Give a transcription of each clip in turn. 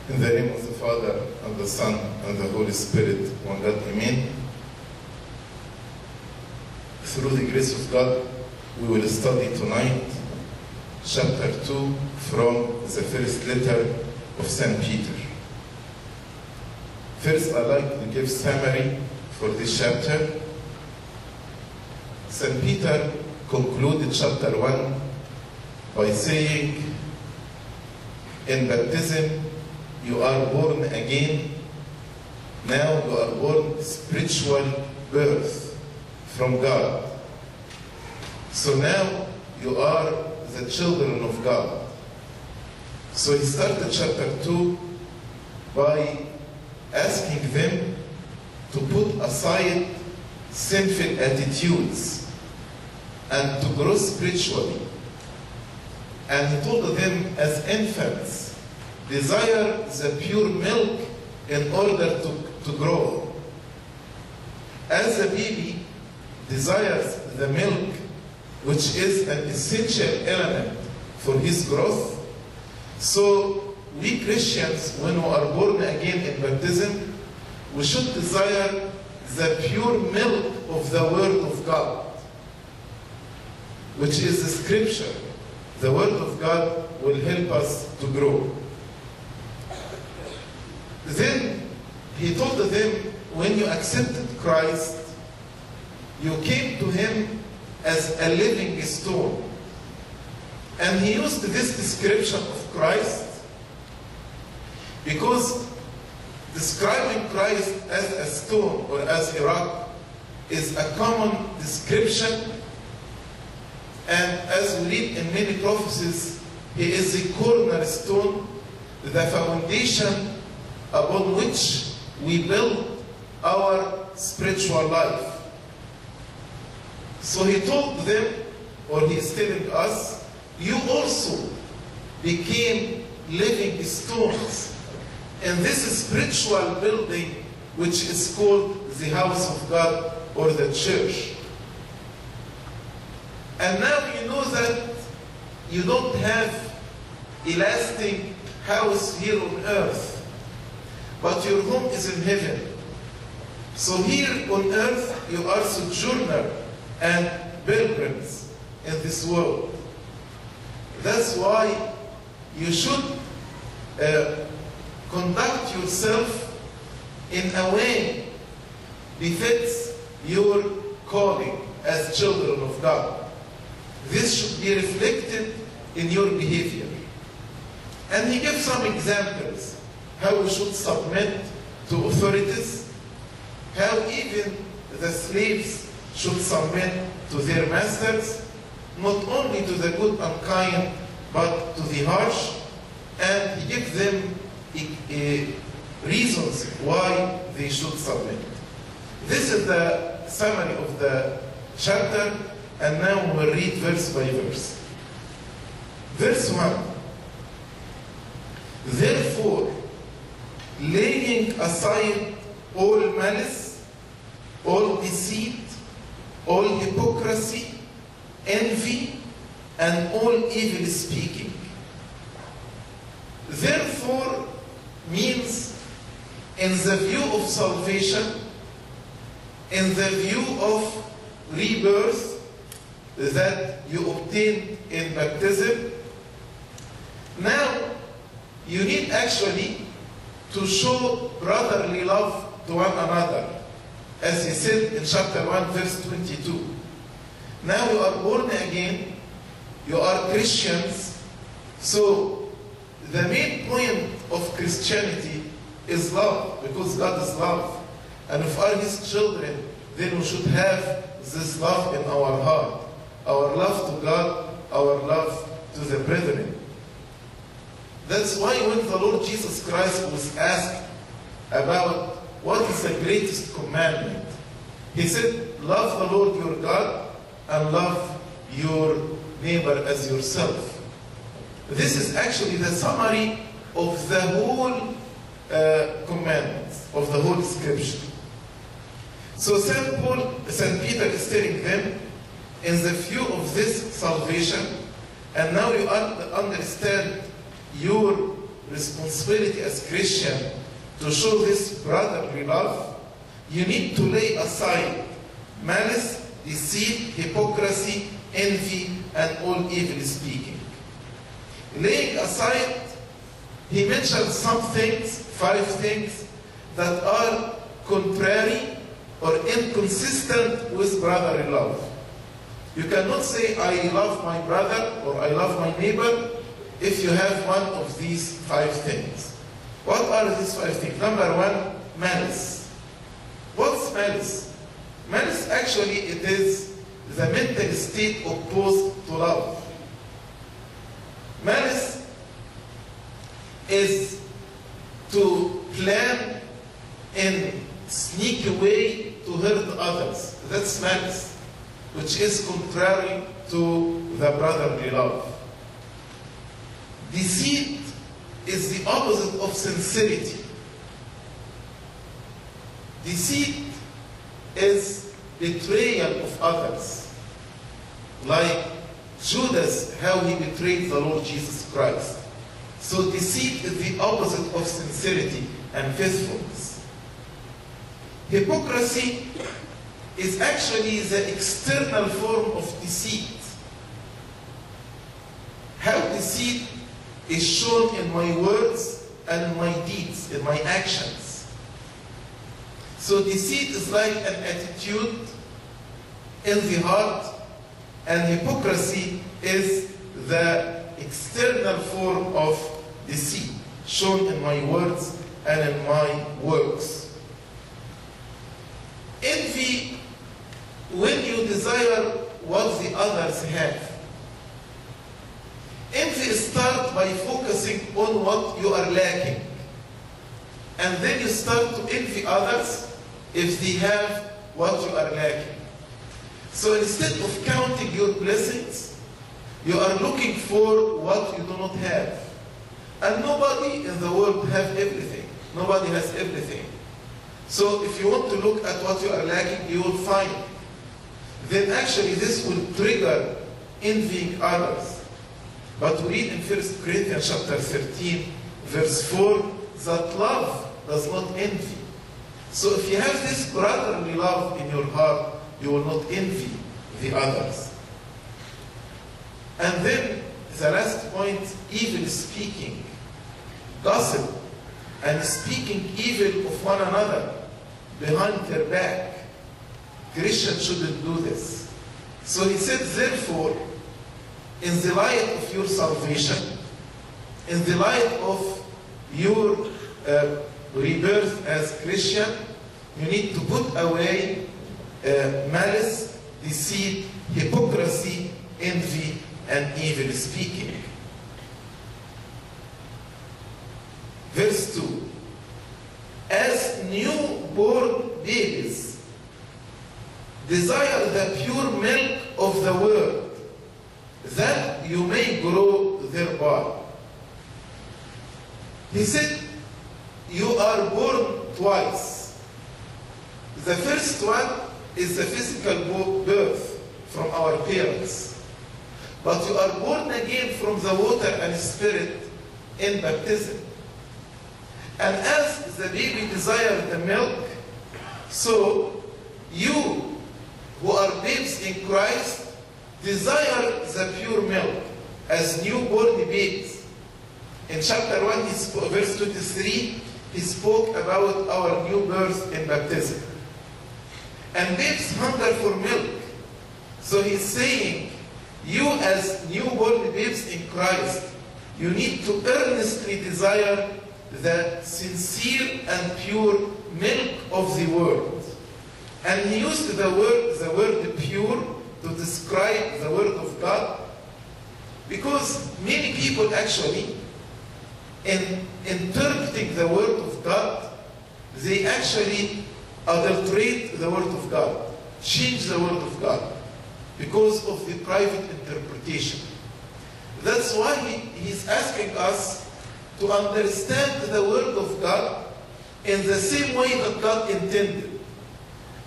In the name of the Father, and the Son, and the Holy Spirit, one God, Amen. Through the grace of God, we will study tonight chapter 2 from the first letter of St. Peter. First, I'd like to give summary for this chapter. St. Peter concluded chapter 1 by saying, in baptism, you are born again. Now you are born spiritual birth from God. So now you are the children of God. So he started chapter 2 by asking them to put aside sinful attitudes and to grow spiritually. And he told them, as infants, desire the pure milk in order to grow. As a baby desires the milk, which is an essential element for his growth, so we Christians, when we are born again in baptism, we should desire the pure milk of the Word of God, which is the Scripture. The Word of God will help us to grow. Then he told them, when you accepted Christ, you came to him as a living stone. And he used this description of Christ because describing Christ as a stone or as a rock is a common description. And as we read in many prophecies, he is the cornerstone, the foundation upon which we build our spiritual life. So he told them, or he is telling us, you also became living stones in this spiritual building which is called the house of God or the church. And now you know that you don't have a lasting house here on earth, but your home is in heaven. So here on earth you are sojourner and pilgrims in this world. That's why you should conduct yourself in a way befits your calling as children of God. This should be reflected in your behavior. And he gives some examples how we should submit to authorities, how even the slaves should submit to their masters, not only to the good and kind, but to the harsh. And he gives them reasons why they should submit. This is the summary of the chapter, and now we'll read verse by verse. Verse 1. Therefore, laying aside all malice, all deceit, all hypocrisy, envy, and all evil speaking. Therefore means in the view of salvation, in the view of rebirth that you obtain in baptism. Now you need actually to show brotherly love to one another, as he said in chapter 1 verse 22. Now you are born again, you are Christians, so the main point of Christianity is love, because God is love. And if we are his children, then we should have this love in our heart. Our love to God, our love to the brethren. That's why when the Lord Jesus Christ was asked about what is the greatest commandment, he said, love the Lord your God and love your neighbor as yourself. This is actually the summary of the whole commandments, of the whole scripture. So St. Peter is telling them, in the view of this salvation, and now you understand your responsibility as Christian to show this brotherly love, you need to lay aside malice, deceit, hypocrisy, envy, and all evil speaking. Laying aside, he mentioned some things, 5 things, that are contrary or inconsistent with brotherly love. You cannot say, I love my brother or I love my neighbor if you have one of these 5 things. What are these 5 things? Number 1, malice. What's malice? Malice, actually, it is the mental state opposed to love. Malice is to plan in sneaky way to hurt others. That's malice, which is contrary to the brotherly love. Deceit is the opposite of sincerity. Deceit is betrayal of others. Like Judas, how he betrayed the Lord Jesus Christ. So deceit is the opposite of sincerity and faithfulness. Hypocrisy is actually the external form of deceit. How deceit is shown in my words and in my deeds, in my actions. So deceit is like an attitude in the heart, and hypocrisy is the external form of deceit, shown in my words and in my works. Envy, when you desire what the others have. Envy starts by focusing on what you are lacking. And then you start to envy others if they have what you are lacking. So instead of counting your blessings, you are looking for what you do not have. And nobody in the world has everything. Nobody has everything. So if you want to look at what you are lacking, you will find. Then actually this will trigger envying others. But we read in 1 Corinthians chapter 13, verse 4, that love does not envy. So if you have this brotherly love in your heart, you will not envy the others. And then the last point, evil speaking, gossip, and speaking evil of one another behind their back. Christians shouldn't do this. So he said, therefore, in the light of your salvation, in the light of your rebirth as Christian, you need to put away malice, deceit, hypocrisy, envy, and evil speaking. Verse 2. As newborn babies, desire the pure milk of the word, that you may grow thereby. He said, you are born twice. The first one is the physical birth from our parents. But you are born again from the water and spirit in baptism. And as the baby desires the milk, so you who are babes in Christ desire the pure milk as newborn babies. In chapter 1, verse 23, he spoke about our new birth in baptism. And babes hunger for milk. So he's saying, you as newborn babes in Christ, you need to earnestly desire the sincere and pure milk of the word. And he used the word pure to describe the word of God, because many people actually, in interpreting the word of God, they actually adulterate the word of God, change the word of God, because of the private interpretation. That's why he's asking us to understand the word of God in the same way that God intended.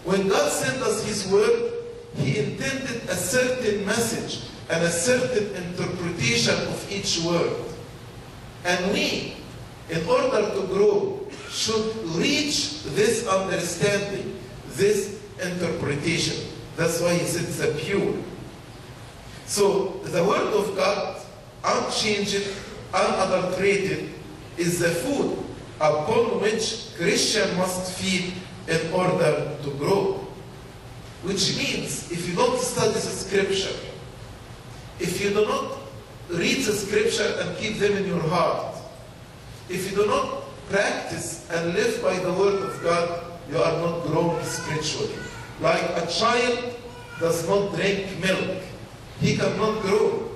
When God sent us his word, he intended a certain message and a certain interpretation of each word. And we, in order to grow, should reach this understanding, this interpretation. That's why he said the pure. So the Word of God, unchanged, unadulterated, is the food upon which Christian must feed in order to grow. Which means, if you don't study the Scripture, if you do not read the Scripture and keep them in your heart, if you do not practice and live by the Word of God, you are not growing spiritually. Like a child does not drink milk, he cannot grow.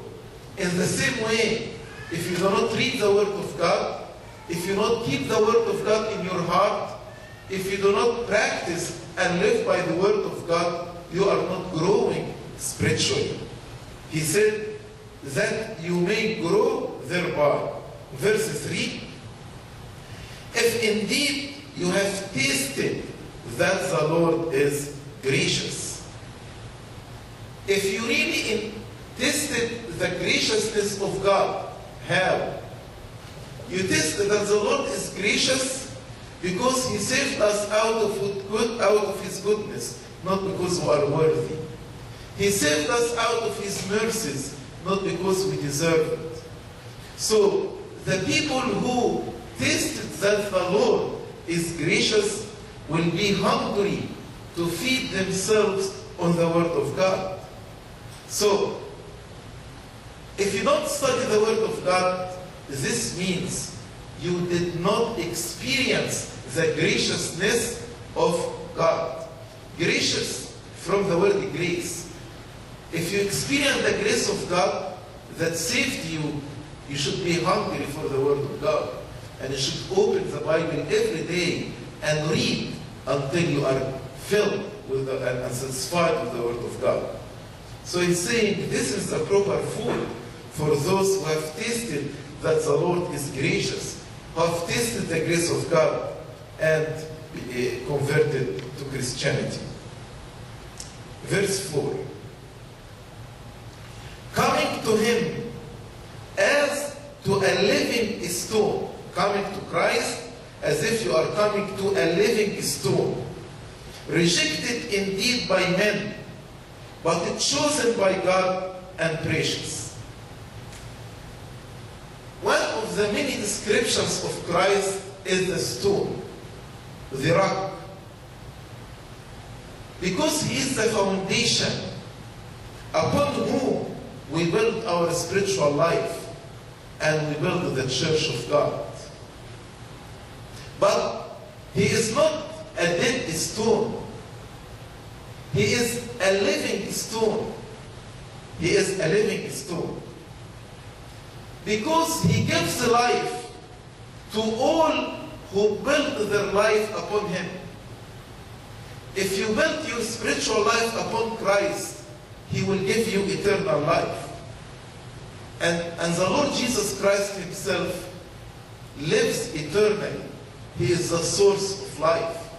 In the same way, if you do not read the Word of God, if you do not keep the Word of God in your heart, if you do not practice and live by the Word of God, you are not growing spiritually. He said that you may grow thereby. Verse 3, if indeed you have tasted that the Lord is gracious. If you really tasted the graciousness of God, how? You tasted that the Lord is gracious because He saved us out of His goodness, not because we are worthy. He saved us out of His mercies, not because we deserve it. So, the people who tasted that the Lord is gracious will be hungry to feed themselves on the Word of God. So, if you don't study the Word of God, this means you did not experience the graciousness of God. Gracious from the word grace. If you experience the grace of God that saved you, you should be hungry for the Word of God. And you should open the Bible every day and read until you are filled with and satisfied with the Word of God. So he's saying this is the proper food for those who have tasted that the Lord is gracious, who have tasted the grace of God and converted to Christianity. Verse 4. Coming to Him as to a living stone. Coming to Christ as if you are coming to a living stone. Rejected indeed by men, but chosen by God and precious. One of the many descriptions of Christ is the stone, the rock. Because He is the foundation upon whom we build our spiritual life and we build the church of God. But He is not a dead stone. He is a living stone. He is a living stone. Because He gives life to all who build their life upon Him. If you build your spiritual life upon Christ, He will give you eternal life. And the Lord Jesus Christ Himself lives eternally. He is the source of life.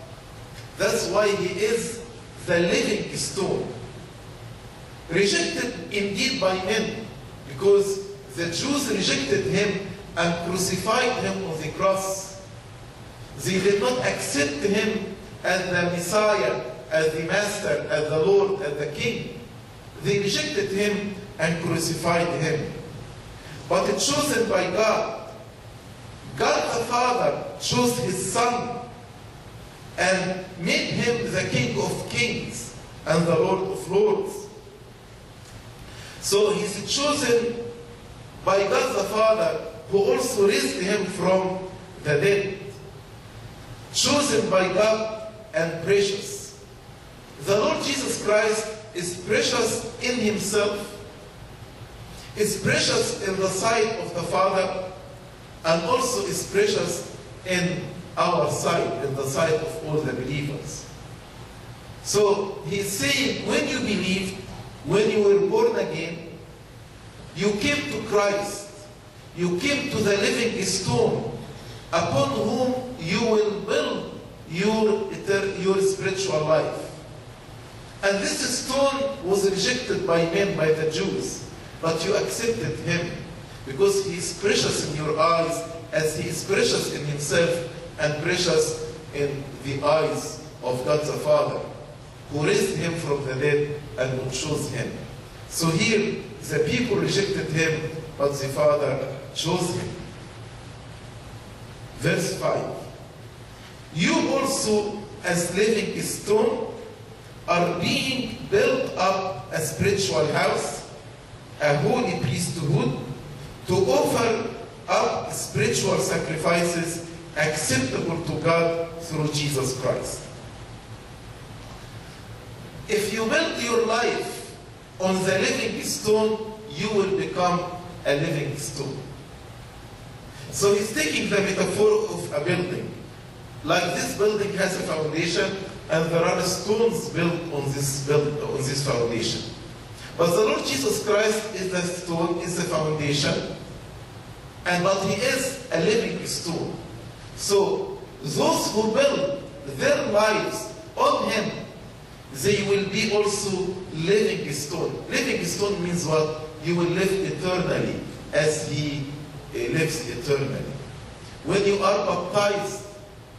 That's why He is the living stone. Rejected indeed by men, because the Jews rejected Him and crucified Him on the cross. They did not accept Him as the Messiah, as the Master, as the Lord, as the King. They rejected Him and crucified Him. But chosen by God, God the Father chose His Son and made Him the King of Kings and the Lord of Lords. So He's chosen by God the Father, who also raised Him from the dead. Chosen by God and precious. The Lord Jesus Christ is precious in Himself, is precious in the sight of the Father, and also is precious in our sight, in the sight of all the believers. So He's saying, when you believed, when you were born again, you came to Christ, you came to the living stone, upon whom you will build your spiritual life. And this stone was rejected by men, by the Jews, but you accepted Him because He is precious in your eyes, as he is precious in himself and precious in the eyes of God the Father, who raised him from the dead and who chose him. So here, the people rejected him, but the Father chose him. Verse 5. You also, as living stone, are being built up a spiritual house, a holy priesthood, to offer up spiritual sacrifices acceptable to God through Jesus Christ. If you build your life on the living stone, you will become a living stone. So he's taking the metaphor of a building. Like this building has a foundation, and there are stones built on this foundation. But the Lord Jesus Christ is the stone, is the foundation, but he is a living stone. So those who build their lives on him, they will be also living stone. Living stone means what? You will live eternally as he lives eternally. When you are baptized,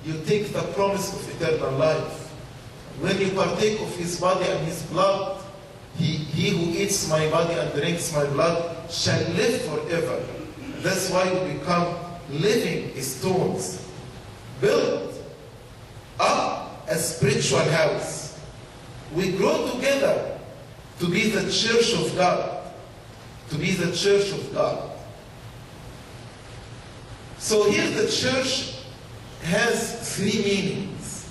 you take the promise of eternal life. When you partake of his body and his blood, he who eats my body and drinks my blood shall live forever. That's why we become living stones, built up a spiritual house. We grow together to be the church of God, to be the church of God. So here the church has three meanings.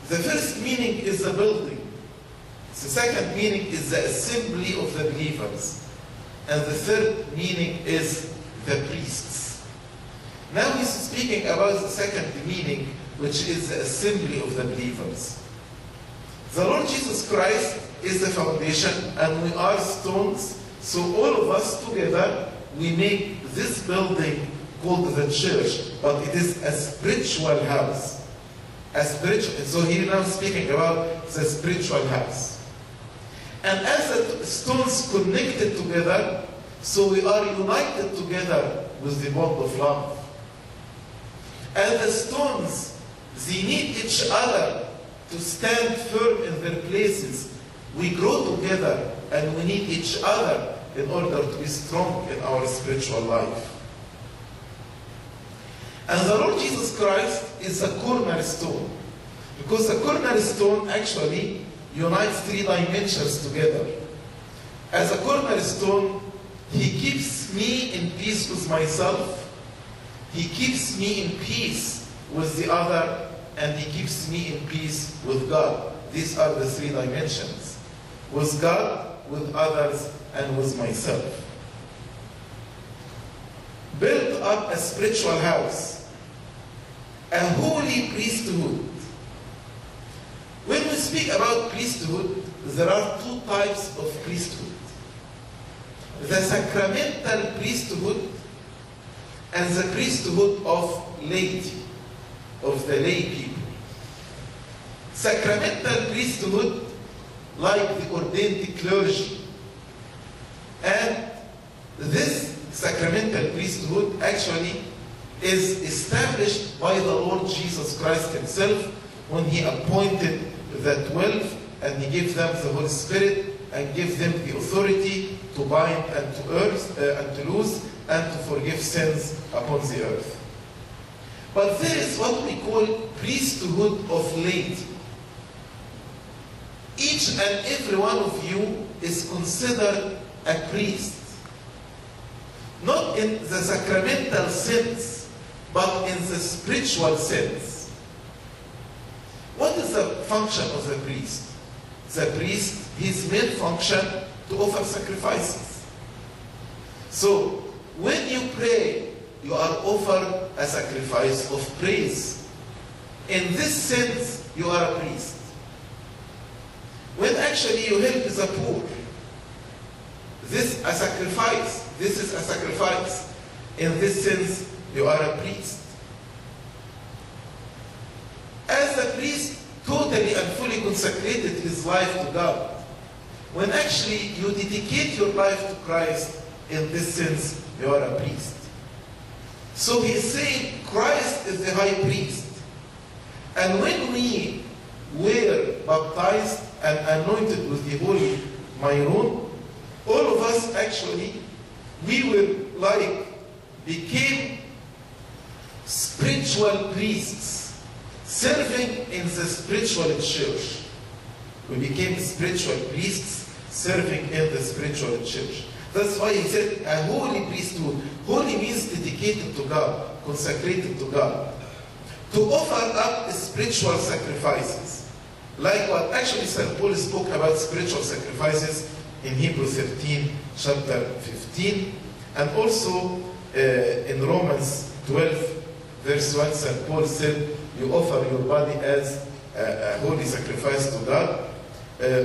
The first meaning is the building. The second meaning is the assembly of the believers. And the third meaning is the priests. Now he's speaking about the second meaning, which is the assembly of the believers. The Lord Jesus Christ is the foundation, and we are stones. So all of us together, we make this building called the church, but it is a spiritual house. So here now speaking about the spiritual house. And as the stones connected together, so we are united together with the bond of love. And the stones, they need each other to stand firm in their places. We grow together and we need each other in order to be strong in our spiritual life. And the Lord Jesus Christ is a cornerstone, because the cornerstone actually unites three dimensions together. As a cornerstone, he keeps me in peace with myself, he keeps me in peace with the other, and he keeps me in peace with God. These are the three dimensions: with God, with others, and with myself. Build up a spiritual house, a holy priesthood. When we speak about priesthood, there are two types of priesthood: the sacramental priesthood and the priesthood of laity, of the lay people. Sacramental priesthood, like the ordained clergy. And this sacramental priesthood actually is established by the Lord Jesus Christ himself when he appointed the 12 and he gave them the Holy Spirit and gave them the authority to bind and to earth and to loose and to forgive sins upon the earth. But there is what we call priesthood of laity. Each and every one of you is considered a priest. Not in the sacramental sense, but in the spiritual sense. What is the function of the priest? The priest, his main function to offer sacrifices. So, when you pray, you are offered a sacrifice of praise. In this sense, you are a priest. When actually you help the poor, this is a sacrifice. This is a sacrifice. In this sense, you are a priest. As a priest, totally and fully consecrated his life to God. When actually you dedicate your life to Christ, in this sense, you are a priest. So he is saying Christ is the high priest. And when we were baptized and anointed with the Holy Myron, all of us actually, we were became spiritual priests, serving in the spiritual church. We became spiritual priests, serving in the spiritual church. That's why he said a holy priesthood. Holy means dedicated to God, consecrated to God. To offer up spiritual sacrifices. Like what actually St. Paul spoke about spiritual sacrifices in Hebrews 13, chapter 15. And also in Romans 12, verse 1, St. Paul said, you offer your body as a holy sacrifice to God.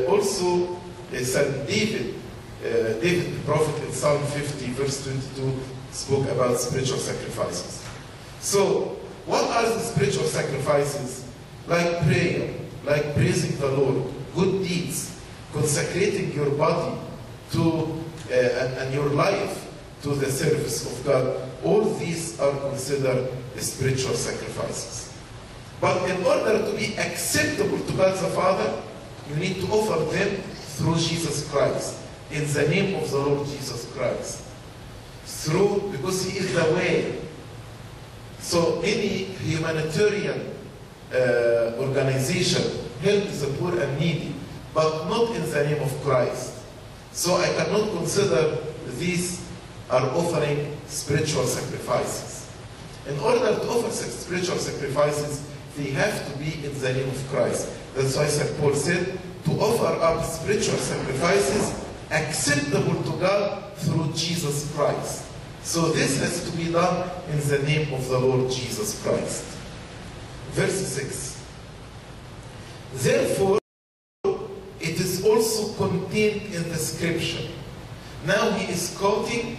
Also, St. David the prophet in Psalm 50, verse 22, spoke about spiritual sacrifices. So, what are the spiritual sacrifices? Like prayer, like praising the Lord, good deeds, consecrating your body to and your life to the service of God. All these are considered spiritual sacrifices. But in order to be acceptable to God the Father, you need to offer them through Jesus Christ, in the name of the Lord Jesus Christ. Because He is the way. So any humanitarian organization helps the poor and needy, but not in the name of Christ. So I cannot consider these are offering spiritual sacrifices. In order to offer spiritual sacrifices, they have to be in the name of Christ. That's why St. Paul said, to offer up spiritual sacrifices acceptable to God through Jesus Christ. So this has to be done in the name of the Lord Jesus Christ. Verse 6. Therefore, it is also contained in the scripture. Now he is quoting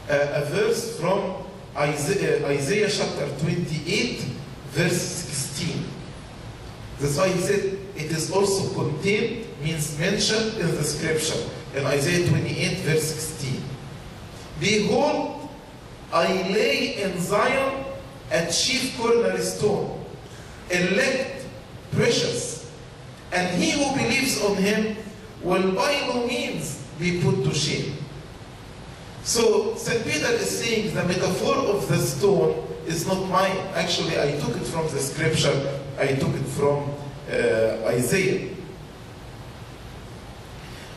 a verse from Isaiah chapter 28, verse 16. That's why he said, it is also contained, means mentioned in the scripture. In Isaiah 28, verse 16. Behold, I lay in Zion a chief cornerstone, elect, precious, and he who believes on him will by no means be put to shame. So, St. Peter is saying the metaphor of the stone is not mine. Actually, I took it from the scripture. I took it from Isaiah.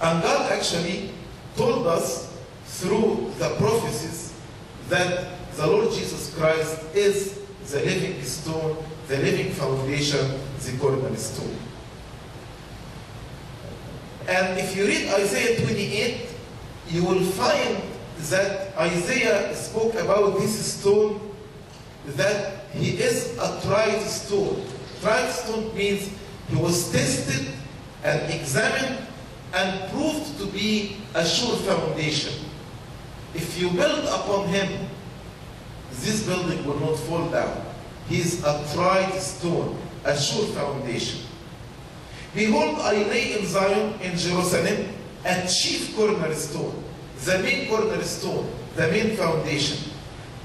And God actually told us through the prophecies that the Lord Jesus Christ is the living stone, the living foundation, the cornerstone. And if you read Isaiah 28, you will find that Isaiah spoke about this stone, that he is a tried stone. Tried stone means he was tested and examined and proved to be a sure foundation. If you build upon him, this building will not fall down. He is a tried stone, a sure foundation. Behold, I lay in Zion, in Jerusalem, a chief cornerstone, the main cornerstone, the main foundation.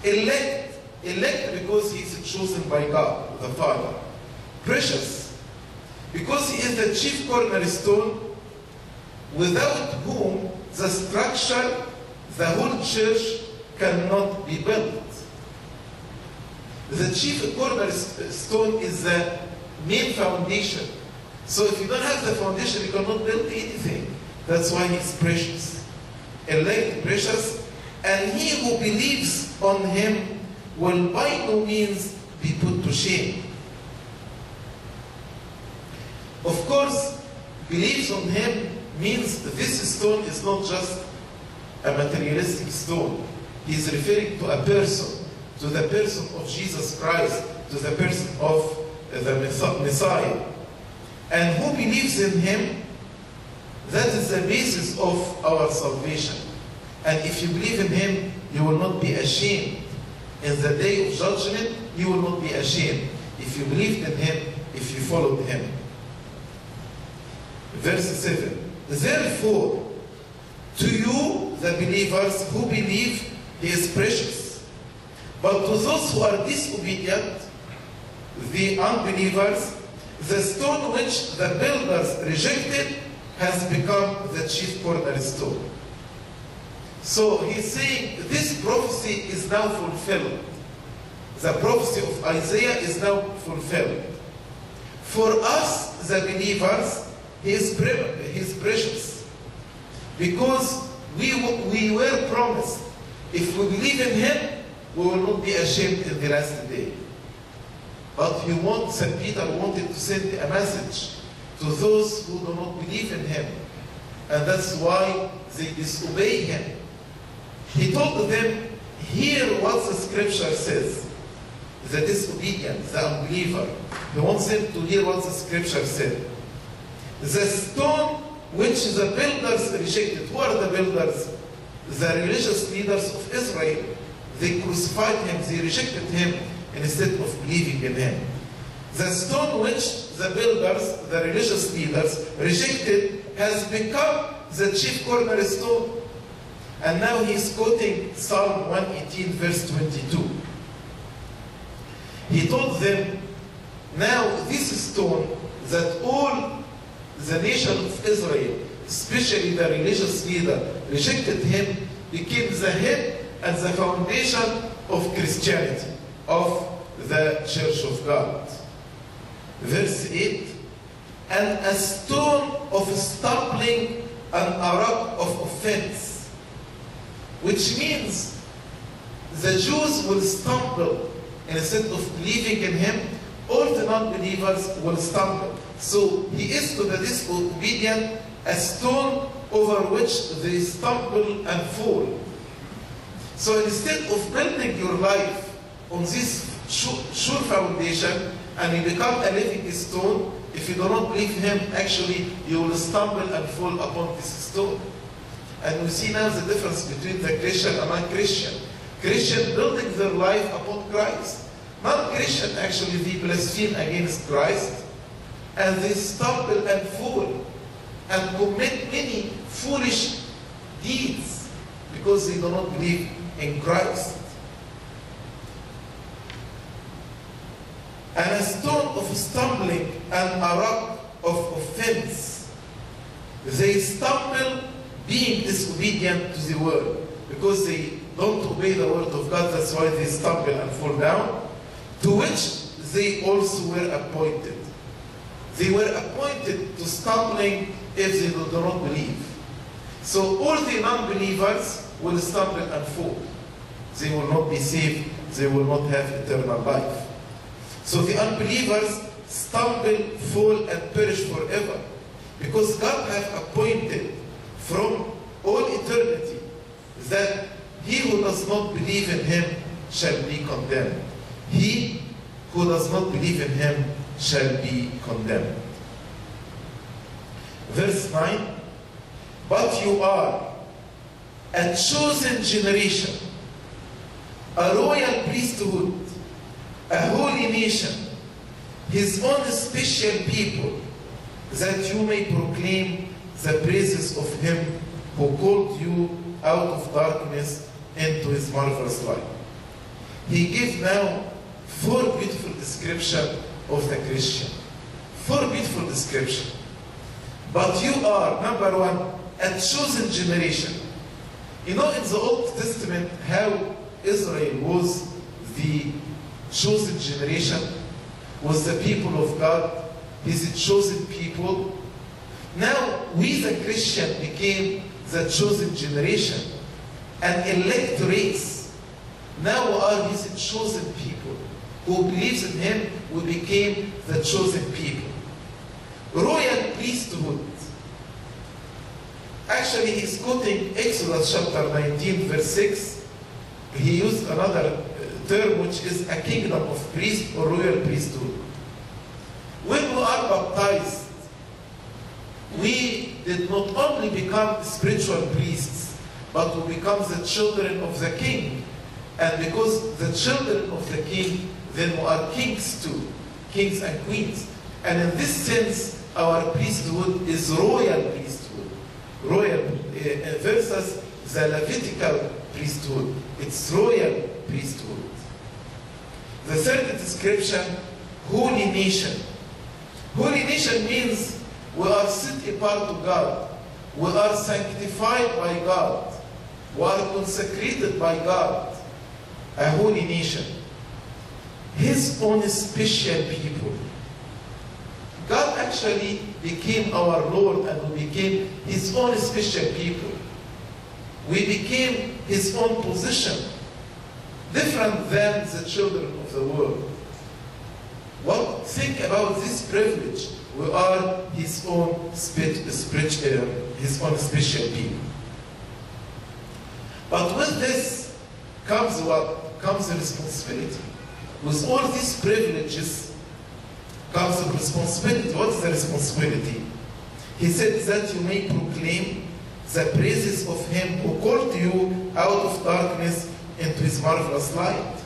Elect because he is chosen by God, the Father. Precious, because he is the chief cornerstone, without whom the structure, the whole church cannot be built. The chief cornerstone is the main foundation. So if you don't have the foundation, you cannot build anything. That's why he's precious. Elect, precious, and he who believes on him will by no means be put to shame. Of course, believes on him means this stone is not just a materialistic stone. He is referring to a person, to the person of Jesus Christ, to the person of the Messiah. And who believes in him, that is the basis of our salvation. And if you believe in him, you will not be ashamed. In the day of judgment, you will not be ashamed if you believed in him, if you followed him. Verse 7. Therefore, to you, the believers who believe, he is precious. But to those who are disobedient, the unbelievers, the stone which the builders rejected has become the chief cornerstone. So he's saying this prophecy is now fulfilled. The prophecy of Isaiah is now fulfilled. For us, the believers, he is precious. Because we were promised, if we believe in him, we will not be ashamed in the last day. But St. Peter wanted to send a message to those who do not believe in him. And that's why they disobey him. He told them, hear what the scripture says. The disobedient, the unbeliever. He wants them to hear what the scripture said. The stone which the builders rejected. Who are the builders? The religious leaders of Israel. They crucified him, they rejected him instead of believing in him. The stone which the builders, the religious leaders, rejected has become the chief cornerstone. And now he's quoting Psalm 118, verse 22. He told them, now this stone that all the nation of Israel, especially the religious leader, rejected him, became the head and the foundation of Christianity, of the Church of God. Verse 8, and a stone of stumbling and a rock of offense, which means the Jews will stumble instead of believing in him, all the non-believers will stumble. So he is to the disobedient a stone over which they stumble and fall. So instead of building your life on this sure foundation, and you become a living stone, if you do not believe him, actually you will stumble and fall upon this stone. And we see now the difference between the Christian and non-Christian. Christian building their life upon Christ. Non-Christian, actually, they blaspheme against Christ, and they stumble and fall, and commit many foolish deeds, because they do not believe in Christ. And a stone of stumbling and a rock of offense. They stumble being disobedient to the word, because they don't obey the word of God. That's why they stumble and fall down, to which they also were appointed. They were appointed to stumbling if they do not believe. So all the non-believers will stumble and fall. They will not be saved. They will not have eternal life. So the unbelievers stumble, fall, and perish forever, because God has appointed from all eternity that he who does not believe in him shall be condemned. He who does not believe in him shall be condemned. Verse 9, but you are a chosen generation, a royal priesthood, a holy nation, his own special people, that you may proclaim the praises of him who called you out of darkness into his marvelous light. He gives now 4 beautiful descriptions of the Christian. 4 beautiful descriptions. But you are, number 1, a chosen generation. You know, in the Old Testament, how Israel was the chosen generation, was the people of God, his chosen people. Now, we the Christian became the chosen generation, an elect race. Now we are his chosen people. Who believes in him, we became the chosen people. Royal priesthood. Actually, he's quoting Exodus chapter 19, verse 6. He used another term, which is a kingdom of priests or royal priesthood. When we are baptized, we did not only become spiritual priests, but we become the children of the king. And because the children of the king, then we are kings too, kings and queens. And in this sense, our priesthood is royal priesthood. Royal versus the Levitical priesthood. It's royal priesthood. The third description, holy nation. Holy nation means we are set apart to God. We are sanctified by God. We are consecrated by God. A holy nation. His own special people. God actually became our Lord and we became His own special people. We became His own possession, different than the children of the world. Think about this privilege. We are His own His own special people. But with this comes what? Comes responsibility. With all these privileges comes the responsibility. What is the responsibility? He said that you may proclaim the praises of Him who called you out of darkness into His marvelous light.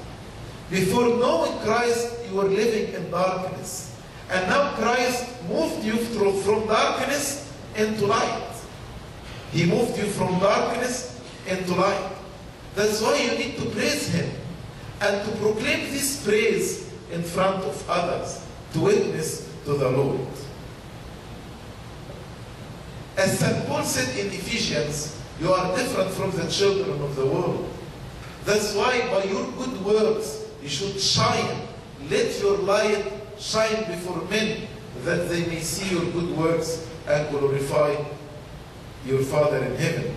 Before knowing Christ, you were living in darkness. And now Christ moved you from darkness into light. He moved you from darkness into light. That's why you need to praise Him and to proclaim this praise in front of others, to witness to the Lord. As St. Paul said in Ephesians, you are different from the children of the world. That's why by your good works you should shine. Let your light shine before men, that they may see your good works and glorify your Father in heaven.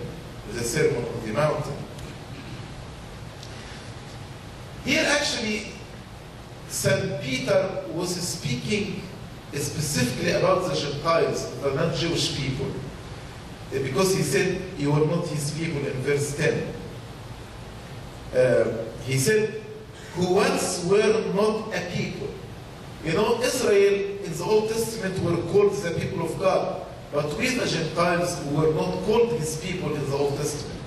The Sermon on the Mountain. Here actually, St. Peter was speaking specifically about the Gentiles, the non-Jewish people. Because he said, you are not His people in verse 10. He said, who once were not a people. You know, Israel in the Old Testament were called the people of God. But we, the Gentiles, were not called His people in the Old Testament.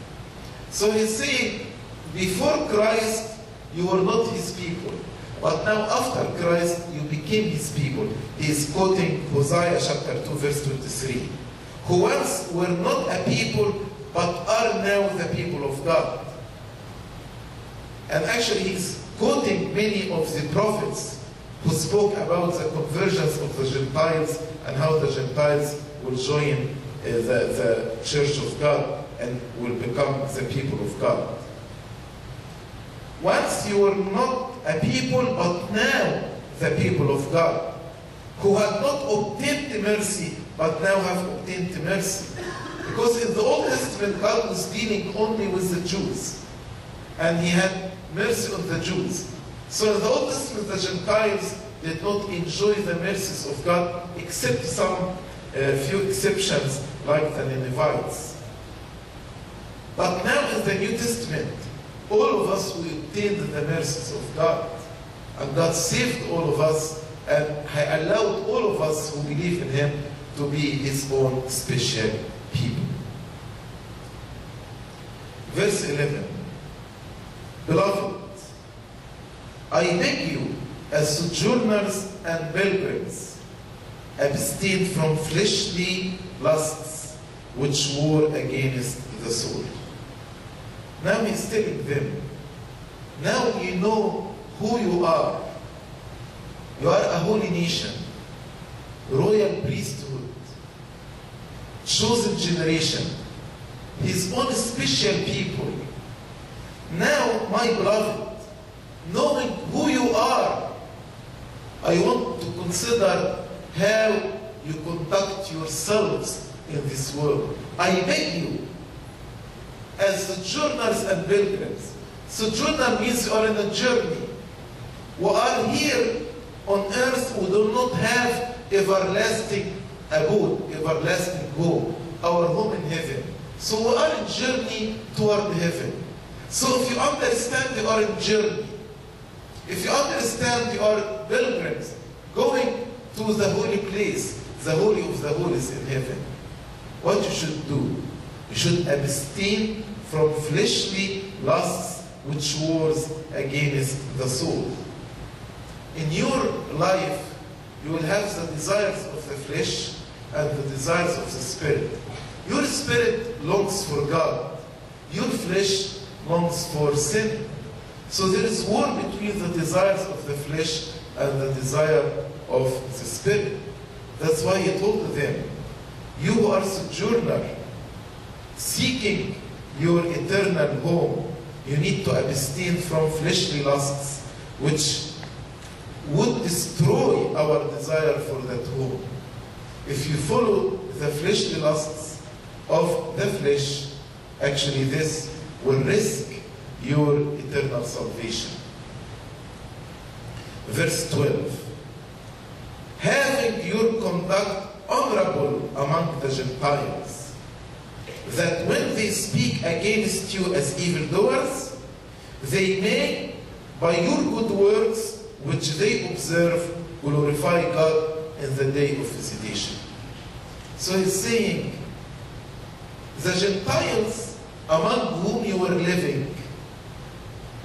So he's saying, before Christ, you were not His people. But now after Christ, you became His people. He is quoting Hosea chapter 2, verse 23. Who once were not a people, but are now the people of God. And actually he's quoting many of the prophets who spoke about the conversions of the Gentiles and how the Gentiles will join the Church of God and will become the people of God. Once you were not a people, but now the people of God, who had not obtained mercy, but now have obtained mercy. Because in the Old Testament, God was dealing only with the Jews, and He had mercy on the Jews. So in the Old Testament, the Gentiles did not enjoy the mercies of God, except some few exceptions, like the Ninevites. But now in the New Testament, all of us, we obtained the mercies of God. And God saved all of us and allowed all of us who believe in Him to be His own special people. Verse 11. Beloved, I beg you, as sojourners and pilgrims, abstain from fleshly lusts which war against the soul. Now He's telling them, now you know who you are. You are a holy nation, royal priesthood, chosen generation, His own special people. Now, my beloved, knowing who you are, I want to consider how you conduct yourselves in this world. I beg you, as sojourners and pilgrims. Sojourner means you are in a journey. We are here on earth, we do not have everlasting abode, everlasting home, our home in heaven. So we are in journey toward heaven. So if you understand you are in journey, if you understand you are pilgrims, going to the holy place, the holy of the holies in heaven, what you should do? You should abstain from fleshly lusts which wars against the soul. In your life, you will have the desires of the flesh and the desires of the spirit. Your spirit longs for God. Your flesh longs for sin. So there is war between the desires of the flesh and the desire of the spirit. That's why he told them, you who are sojourner, seeking your eternal home, you need to abstain from fleshly lusts, which would destroy our desire for that home. If you follow the fleshly lusts of the flesh, actually this will risk your eternal salvation. Verse 12. Having your conduct honorable among the Gentiles, that when they speak against you as evildoers, they may, by your good works which they observe, glorify God in the day of visitation. So he's saying, the Gentiles among whom you were living,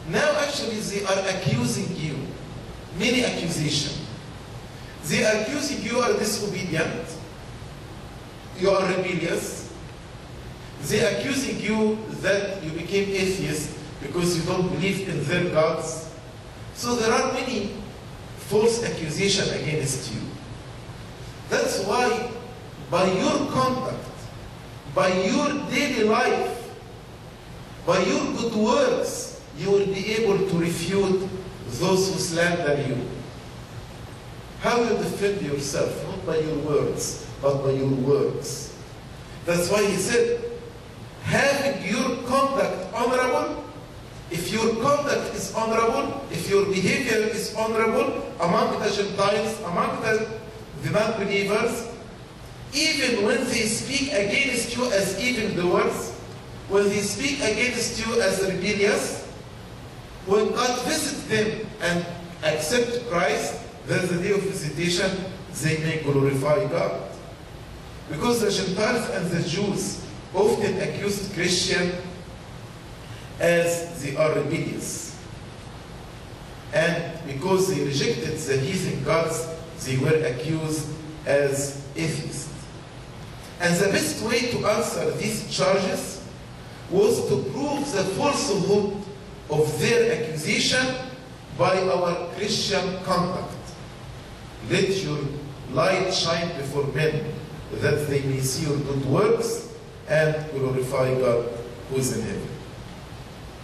now actually they are accusing you. Many accusations. They are accusing you are disobedient, you are rebellious. They are accusing you that you became atheist because you don't believe in their gods. So there are many false accusations against you. That's why by your conduct, by your daily life, by your good works, you will be able to refute those who slander you. How you defend yourself? Not by your words, but by your works. That's why he said, having your conduct honorable, if your conduct is honorable, if your behavior is honorable among the Gentiles, among the non-believers, even when they speak against you as evildoers, when they speak against you as rebellious, when God visits them and accept Christ, there's a day of visitation, they may glorify God. Because the Gentiles and the Jews often accused Christians as they are rebellious. And because they rejected the heathen gods, they were accused as atheists. And the best way to answer these charges was to prove the falsehood of their accusation by our Christian conduct. Let your light shine before men, that they may see your good works and glorify God who is in heaven.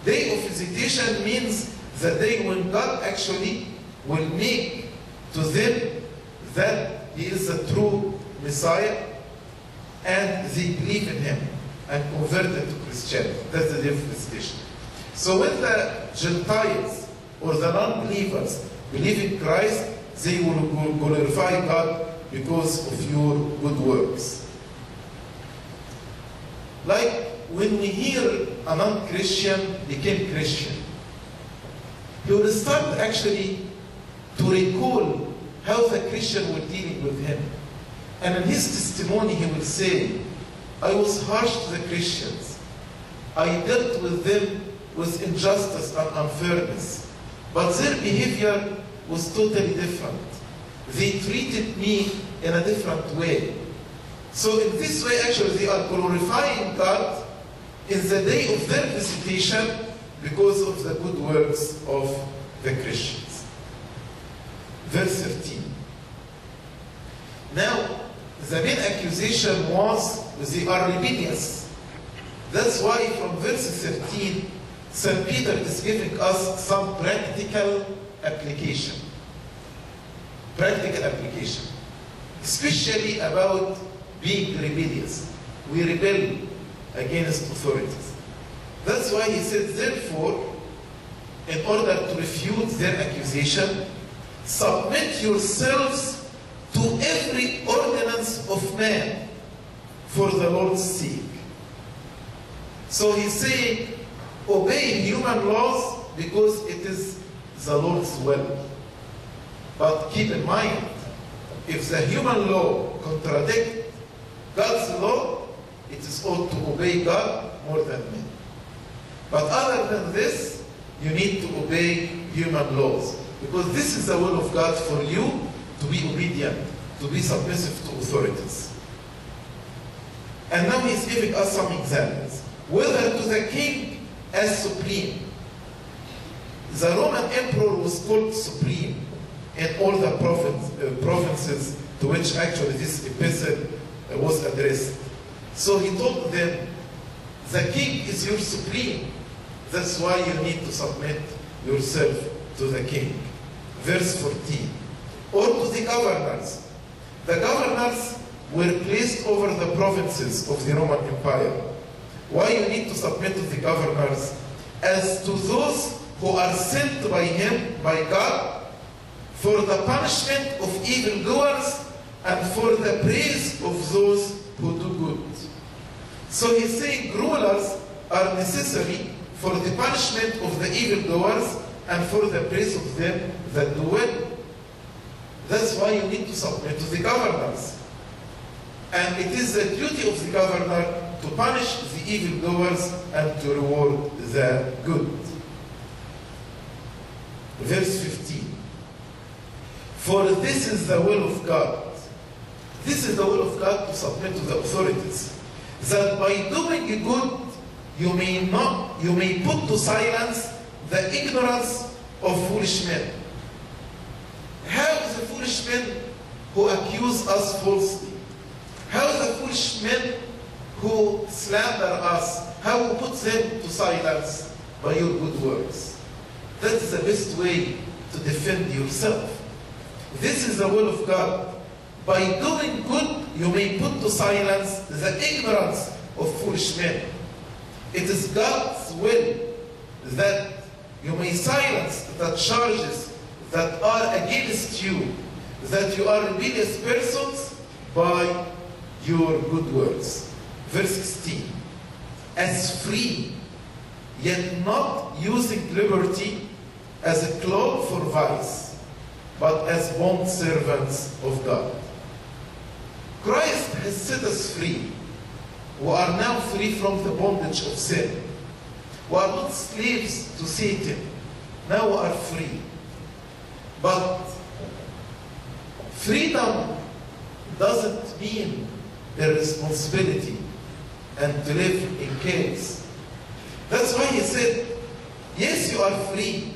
Day of visitation means the day when God actually will make to them that He is the true Messiah and they believe in Him and converted to Christianity. That's the day of visitation. So when the Gentiles or the non-believers believe in Christ, they will glorify God because of your good works. Like when we hear a non-Christian became Christian, he will start actually to recall how the Christian was dealing with him. And in his testimony he will say, I was harsh to the Christians. I dealt with them with injustice and unfairness. But their behavior was totally different. They treated me in a different way. So in this way, actually, they are glorifying God in the day of their visitation because of the good works of the Christians. Verse 13. Now, the main accusation was they are rebellious. That's why from verse 13, St. Peter is giving us some practical application. Practical application. Especially about being rebellious. We rebel against authorities. That's why he said, therefore, in order to refute their accusation, submit yourselves to every ordinance of man for the Lord's sake. So he's saying, obey human laws because it is the Lord's will. But keep in mind, if the human law contradicts God's law, it is ought to obey God more than men. But other than this, you need to obey human laws. Because this is the will of God for you to be obedient, to be submissive to authorities. And now he's giving us some examples. Whether to the king as supreme, The Roman emperor was called supreme in all the provinces to which actually this epistle was addressed. So he told them, the king is your supreme. That's why you need to submit yourself to the king. Verse 14. Or to the governors. The governors were placed over the provinces of the Roman Empire. Why you need to submit to the governors? As to those who are sent by him, by God, for the punishment of evildoers and for the praise of those who do good. So he's saying rulers are necessary for the punishment of the evildoers and for the praise of them that do well. That's why you need to submit to the governors. And it is the duty of the governor to punish the evildoers and to reward the good. Verse 15. For this is the will of God. This is the will of God, to submit to the authorities, that by doing good you may put to silence the ignorance of foolish men. How is the foolish men who accuse us falsely? How is the foolish men who slander us, how we put them to silence? By your good works. That is the best way to defend yourself. This is the will of God. By doing good, you may put to silence the ignorance of foolish men. It is God's will that you may silence the charges that are against you, that you are rebellious persons, by your good works. Verse 16. As free, yet not using liberty as a cloak for vice, but as bond servants of God. Christ has set us free. We are now free from the bondage of sin. We are not slaves to Satan. Now we are free. But freedom doesn't mean irresponsibility and to live in chaos. That's why he said, yes, you are free,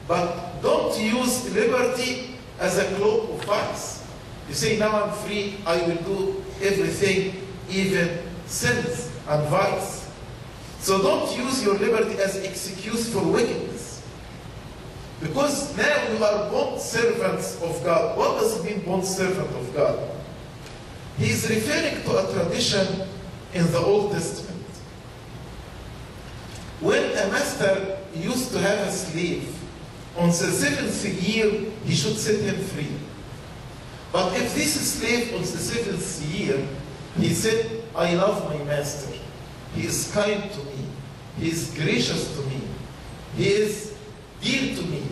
but don't use liberty as a cloak of vice. You say, now I'm free, I will do everything, even sins and vice. So don't use your liberty as excuse for wickedness. Because now you are bond servants of God. What does it mean, bond servant of God? He is referring to a tradition in the Old Testament. When a master used to have a slave, on the 7th year, he should set him free. But if this slave on the 7th year, he said, I love my master. He is kind to me. He is gracious to me. He is dear to me.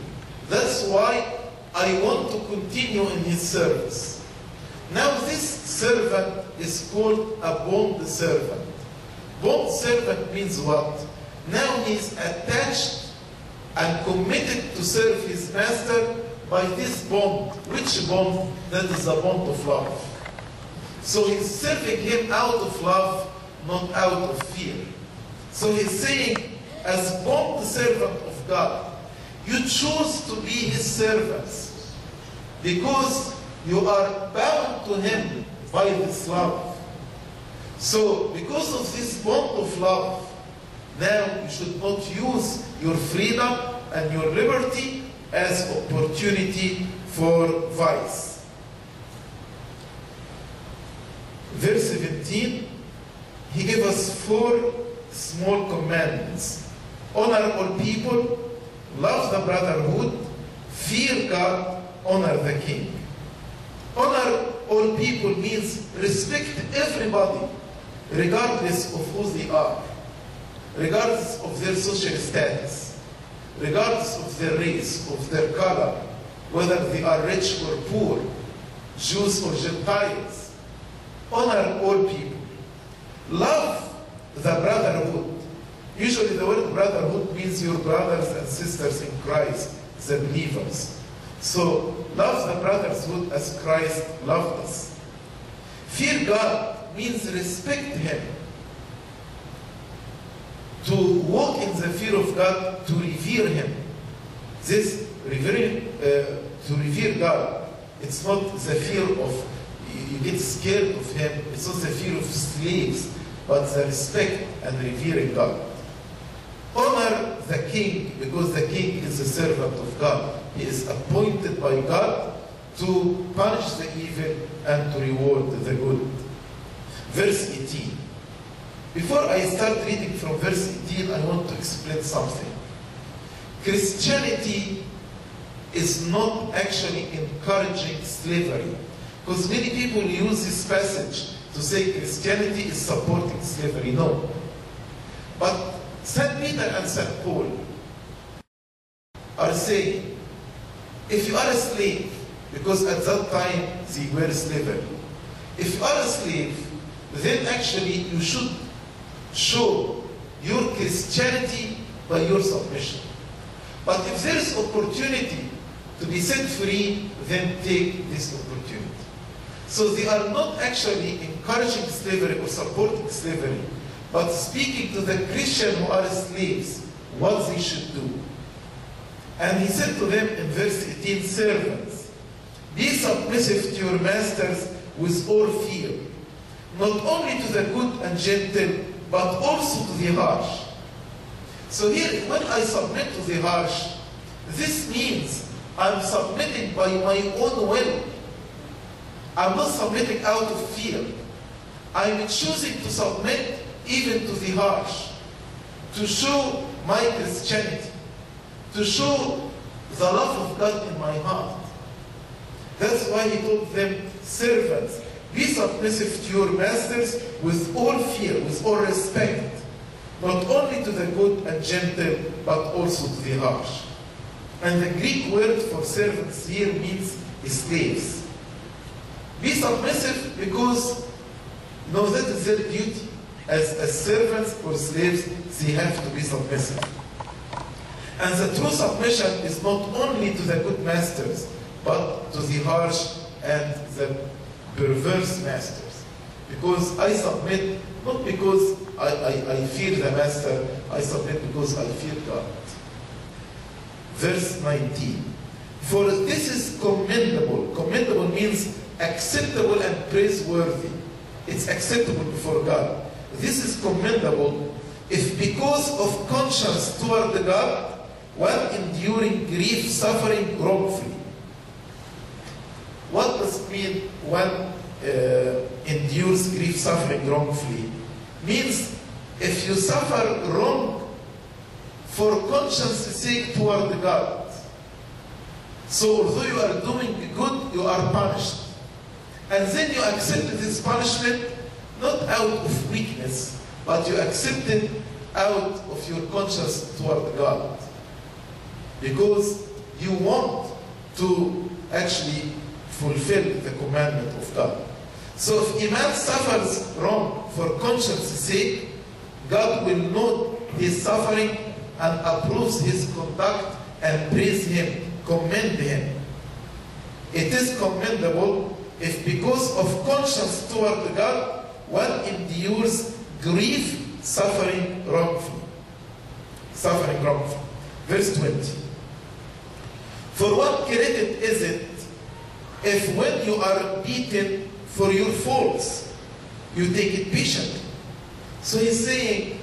That's why I want to continue in his service. Now this servant is called a bond servant. Bond servant means what? Now he is attached and committed to serve his master by this bond. Which bond? That is the bond of love. So he's serving him out of love, not out of fear. So he's saying, as bond servant of God, you choose to be his servants because you are bound to him by this love. So because of this bond of love, now you should not use your freedom and your liberty as opportunity for vice. Verse 17, he gave us 4 small commandments. Honor all people, love the brotherhood, fear God, honor the king. Honor all people means respect everybody, regardless of who they are, regardless of their social status, regardless of their race, of their color, whether they are rich or poor, Jews or Gentiles. Honor all people. Love the brotherhood. Usually the word brotherhood means your brothers and sisters in Christ, the believers. So love the brotherhood as Christ loved us. Fear God means respect him. To walk in the fear of God, to revere him. This to revere God, it's not the fear of, you get scared of Him, it's not the fear of slaves, but the respect and revering God. Honor the king, because the king is a servant of God. He is appointed by God to punish the evil and to reward the good. Verse 18. Before I start reading from verse 18, I want to explain something. Christianity is not actually encouraging slavery, because many people use this passage to say Christianity is supporting slavery. No. But St. Peter and St. Paul are saying, if you are a slave, because at that time they were slavery, if you are a slave, then actually you should show your Christianity by your submission. But if there is opportunity to be set free, then take this opportunity. So they are not actually encouraging slavery or supporting slavery, but speaking to the Christians who are slaves, what they should do. And he said to them in verse 18, servants, be submissive to your masters with all fear, not only to the good and gentle, but also to the harsh. So here, when I submit to the harsh, this means I'm submitting by my own will. I'm not submitting out of fear. I'm choosing to submit even to the harsh, to show my Christianity, to show the love of God in my heart. That's why he told them, servants, be submissive to your masters with all fear, with all respect, not only to the good and gentle, but also to the harsh. And the Greek word for servants here means slaves. Be submissive because, no, that is their duty. As servants or slaves, they have to be submissive. And the true submission is not only to the good masters, but to the harsh and the perverse masters. Because I submit, not because I fear the master, I submit because I fear God. Verse 19. For this is commendable. Commendable means acceptable and praiseworthy. It's acceptable before God. This is commendable if because of conscience toward God, one enduring grief, suffering wrongfully. What does it mean one endures grief, suffering wrongfully? Means if you suffer wrong for conscience sake toward God. So although you are doing good, you are punished. And then you accept this punishment not out of weakness, but you accept it out of your conscience toward God. Because you want to actually fulfill the commandment of God. So if a man suffers wrong for conscience sake, God will note his suffering and approves his conduct and praise him, commend him. It is commendable if because of conscience toward God, one endures grief, suffering wrongfully. Suffering wrongfully. Verse 20. For what credit is it if when you are beaten for your faults, you take it patiently? So he's saying,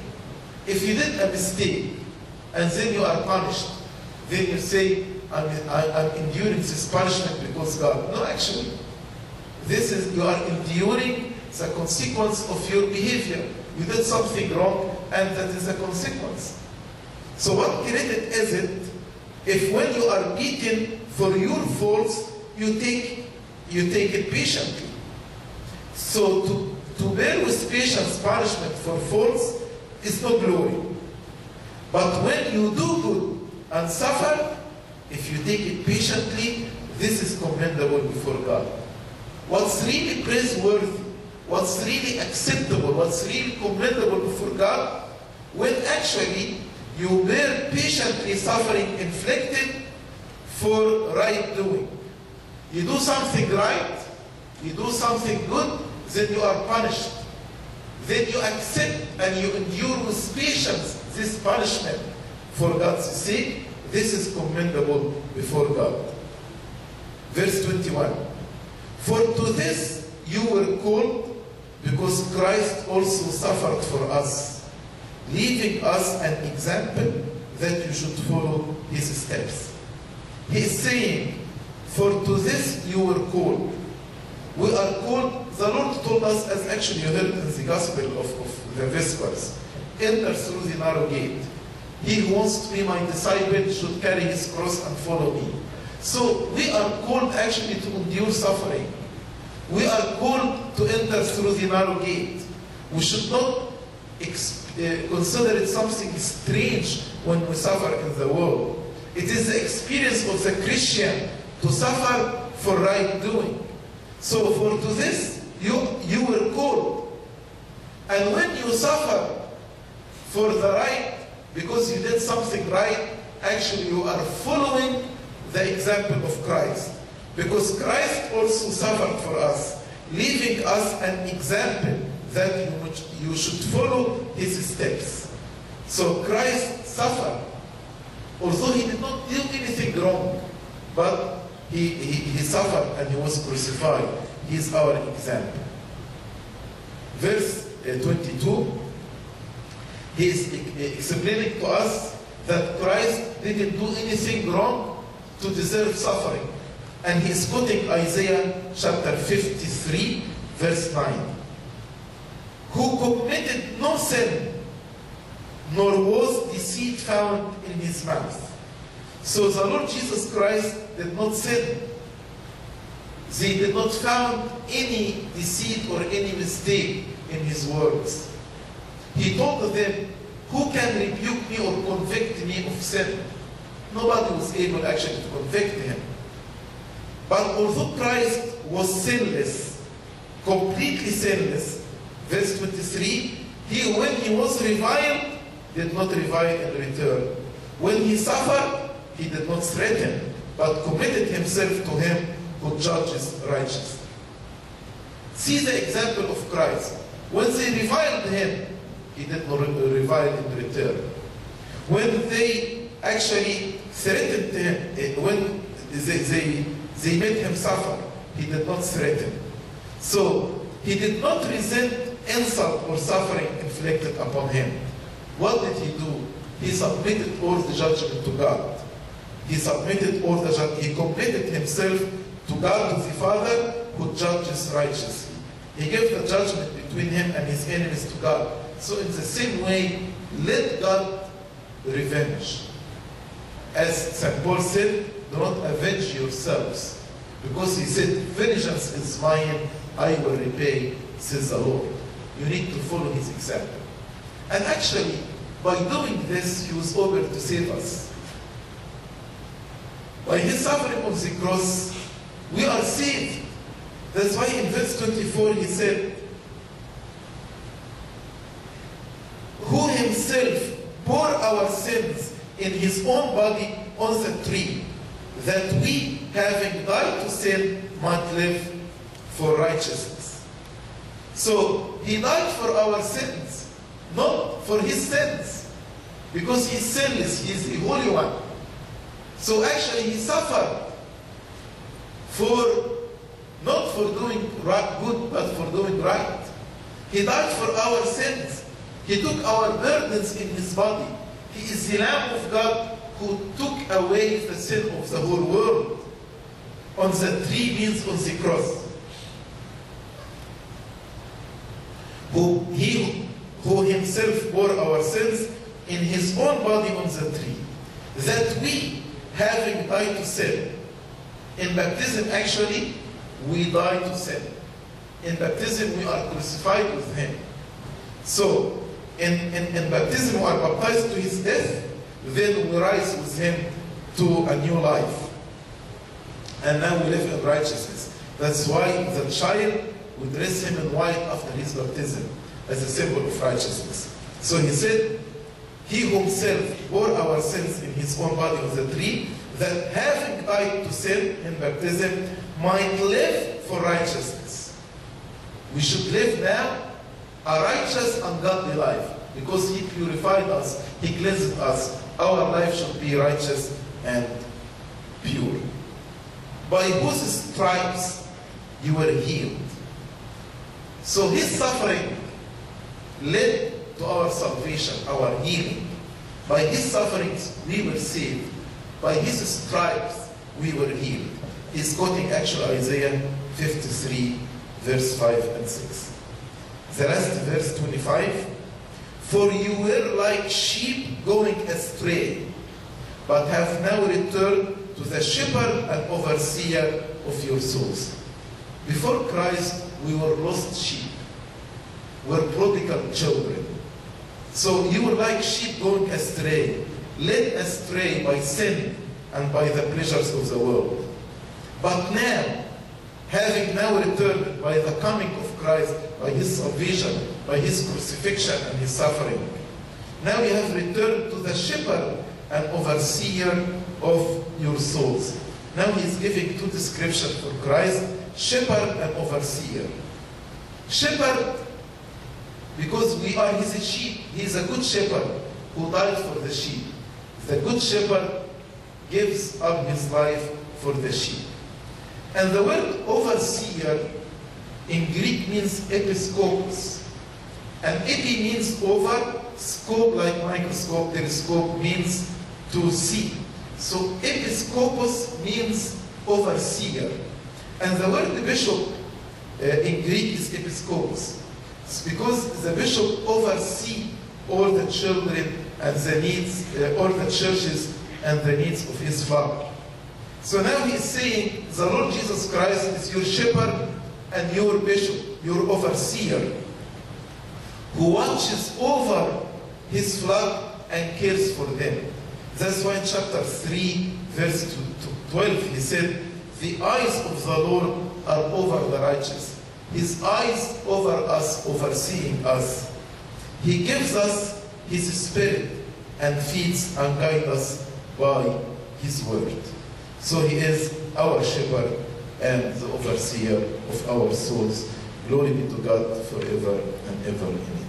if you did a mistake and then you are punished, then you say, I'm enduring this punishment because God. No, actually, this is, you are enduring the consequence of your behavior. You did something wrong, and that is a consequence. So what credit is it if when you are beaten for your faults, you take it patiently? So to bear with patience punishment for faults is no glory. But when you do good and suffer, if you take it patiently, this is commendable before God. What's really praiseworthy, what's really acceptable, what's really commendable before God, when actually you bear patiently suffering inflicted for right doing. You do something right, you do something good, then you are punished. Then you accept and you endure with patience this punishment for God's sake. this is commendable before God. Verse 21. For to this you were called, because Christ also suffered for us, leaving us an example that you should follow his steps. He is saying, for to this you were called. We are called, the Lord told us, as actually you heard in the Gospel of the Vespers, enter through the narrow gate. He who wants to be my disciple should carry his cross and follow me. So we are called actually to endure suffering. We are called to enter through the narrow gate. We should not consider it something strange when we suffer in the world. It is the experience of the Christian to suffer for right doing. So for to this, you were called. And when you suffer for the right, because you did something right, actually you are following the example of Christ. Because Christ also suffered for us, leaving us an example that you should follow his steps. So Christ suffered, although he did not do anything wrong, but he suffered and he was crucified. He is our example. Verse 22, he is explaining to us that Christ didn't do anything wrong to deserve suffering. And he is quoting Isaiah chapter 53, verse 9. Who committed no sin, nor was deceit found in his mouth. So the Lord Jesus Christ did not sin. They did not found any deceit or any mistake in his words. He told them, who can rebuke me or convict me of sin? Nobody was able actually to convict him. But although Christ was sinless, completely sinless, verse 23, when he was reviled, did not revile in return. When he suffered, he did not threaten, but committed himself to him who judges righteously. See the example of Christ. When they reviled him, he did not revile in return. When they actually threatened him, when they made him suffer, he did not threaten. So he did not resent insult or suffering inflicted upon him. What did he do? He submitted all the judgment to God. He submitted all the judgment. He committed himself to God, to the Father, who judges righteously. He gave the judgment between him and his enemies to God. So in the same way, let God revenge. As St. Paul said, do not avenge yourselves. Because he said, vengeance is mine, I will repay, says the Lord. You need to follow his example. And actually, by doing this, he was able to save us. By his suffering on the cross, we are saved. That's why in verse 24 he said, who himself bore our sins in his own body on the tree, that we, having died to sin, might live for righteousness. So he died for our sins, not for his sins, because he is sinless, he is the Holy One. So actually he suffered not for doing good, but for doing right. He died for our sins. He took our burdens in his body. He is the Lamb of God who took away the sin of the whole world. On the tree means on the cross. Who himself bore our sins in his own body on the tree, that we, having died to sin. In baptism, actually, we die to sin. In baptism, we are crucified with him. So, in baptism, we are baptized to his death, then we rise with him to a new life. And now we live in righteousness. That's why the child would dress him in white after his baptism, as a symbol of righteousness. So he said, he himself bore our sins in his own body on the tree, that having died to sin in baptism, might live for righteousness. We should live now a righteous and godly life, because he purified us, he cleansed us our life should be righteous and pure. By whose stripes you were healed. So his suffering led to our salvation, our healing. By his sufferings we were saved. By his stripes we were healed. He's quoting actually Isaiah 53, verse 5 and 6. The last verse, 25. For you were like sheep going astray, but have now returned to the shepherd and overseer of your souls. Before Christ, we were lost sheep. We were prodigal children. So you were like sheep going astray, led astray by sin and by the pleasures of the world. But now, having now returned by the coming of Christ, by his salvation, by his crucifixion and his suffering, now you have returned to the shepherd and overseer of your souls. Now he is giving two descriptions for Christ, shepherd and overseer. Shepherd, because we are his sheep. He is a good shepherd who died for the sheep. The good shepherd gives up his life for the sheep. And the word overseer in Greek means episkopos. And epi means over, scope like microscope, telescope means to see. So episkopos means overseer. And the word bishop in Greek is episkopos. It's because the bishop oversees all the children and the needs, all the churches and the needs of his flock. So now he is saying the Lord Jesus Christ is your shepherd and your bishop, your overseer, who watches over his flock and cares for them. That's why in chapter 3, verse 12, he said, the eyes of the Lord are over the righteous. His eyes over us, overseeing us. He gives us his spirit and feeds and guides us by his word. So he is our shepherd and the overseer of our souls. Glory be to God forever and ever. Amen.